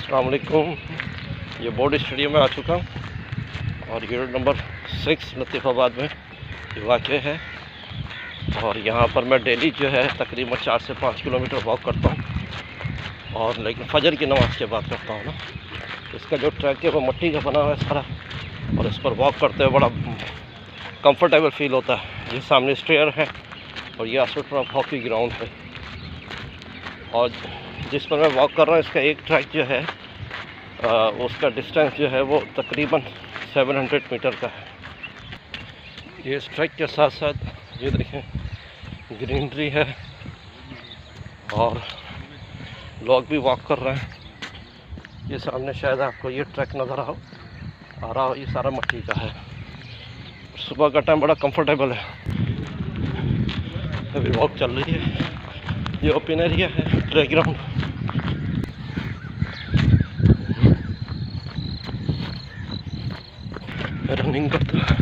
अस्सलाम वालेकुम। ये बोर्ड स्टेडियम में आ चुका हूँ और यूनिट नंबर 6 लतीफ़ाबाद में ये वाक़ है। और यहाँ पर मैं डेली जो है तकरीबन 4 से 5 किलोमीटर वॉक करता हूँ, और लेकिन फजर की नमाज़ के बाद करता हूँ ना। इसका जो ट्रैक है वो मिट्टी का बना हुआ है सारा, और इस पर वॉक करते हुए बड़ा कंफर्टेबल फील होता है। ये सामने स्टेयर है और ये आसपास हॉकी ग्राउंड है, और जिस पर मैं वॉक कर रहा हूँ इसका एक ट्रैक जो है उसका डिस्टेंस जो है वो तकरीबन 700 मीटर का है। ये इस ट्रैक के साथ साथ ये देखें ग्रीनरी है और लोग भी वॉक कर रहे हैं। ये सामने शायद आपको ये ट्रैक नज़र आ रहा हो, ये सारा मिट्टी का है। सुबह का टाइम बड़ा कंफर्टेबल है। अभी वॉक चल रही है। ये ओपन एरिया है, प्ले ग्राउंड। रनिंग करता है।